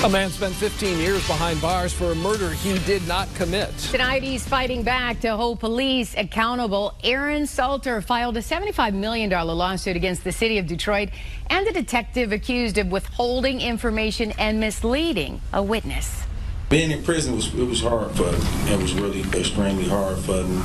A man spent 15 years behind bars for a murder he did not commit. Tonight, he's fighting back to hold police accountable. Aaron Salter filed a $75 million lawsuit against the city of Detroit and the detective accused of withholding information and misleading a witness. Being in prison was hard for him. It was really extremely hard for him.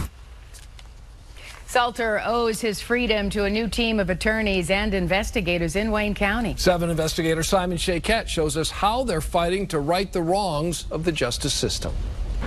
Salter owes his freedom to a new team of attorneys and investigators in Wayne County. 7 investigator Simon Shaquette shows us how they're fighting to right the wrongs of the justice system.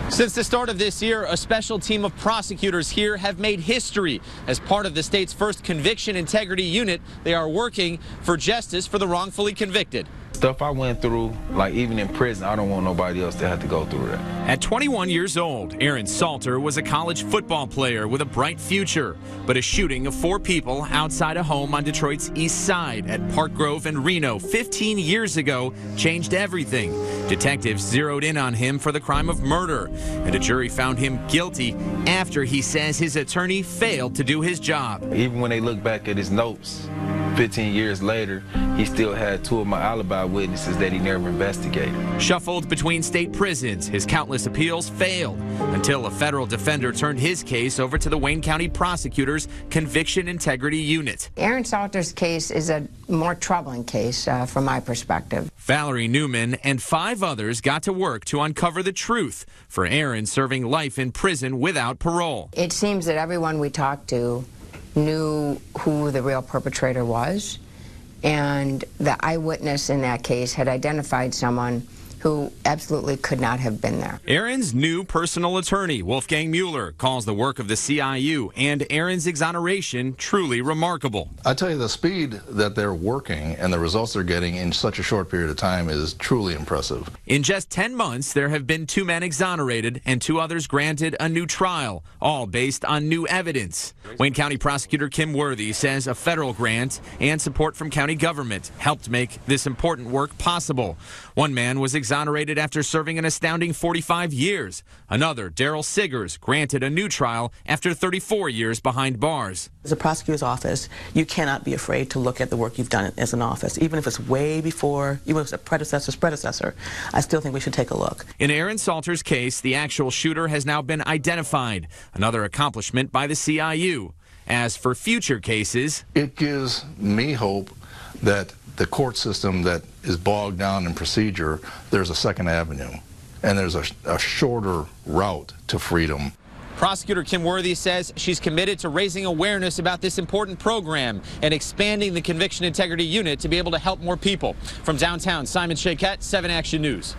Since the start of this year, a special team of prosecutors here have made history. As part of the state's first conviction integrity unit, they are working for justice for the wrongfully convicted. Stuff I went through, like even in prison, I don't want nobody else to have to go through that. At 21 years old, Aaron Salter was a college football player with a bright future. But a shooting of 4 people outside a home on Detroit's east side at Park Grove and Reno 15 years ago changed everything. Detectives zeroed in on him for the crime of murder, and a jury found him guilty after he says his attorney failed to do his job. Even when they look back at his notes, 15 years later, he still had 2 of my alibi witnesses that he never investigated. Shuffled between state prisons, his countless appeals failed until a federal defender turned his case over to the Wayne County Prosecutor's Conviction Integrity Unit. Aaron Salter's case is a more troubling case from my perspective. Valerie Newman and 5 others got to work to uncover the truth for Aaron serving life in prison without parole. It seems that everyone we talked to knew who the real perpetrator was, and the eyewitness in that case had identified someone who absolutely could not have been there. Aaron's new personal attorney, Wolfgang Mueller, calls the work of the CIU and Aaron's exoneration truly remarkable. I tell you, the speed that they're working and the results they're getting in such a short period of time is truly impressive. In just 10 months, there have been 2 men exonerated and 2 others granted a new trial, all based on new evidence. Wayne County Prosecutor Kim Worthy says a federal grant and support from county government helped make this important work possible. One man was exonerated after serving an astounding 45 years. Another, Daryl Siggers, granted a new trial after 34 years behind bars. As a prosecutor's office, you cannot be afraid to look at the work you've done as an office. Even if it's way before, even if it's a predecessor's predecessor, I still think we should take a look. In Aaron Salter's case, the actual shooter has now been identified, another accomplishment by the CIU. As for future cases, it gives me hope that the court system that is bogged down in procedure, there's a second avenue, and there's a shorter route to freedom. Prosecutor Kim Worthy says she's committed to raising awareness about this important program and expanding the Conviction Integrity Unit to be able to help more people. From downtown, Simon Shaquette, 7 Action News.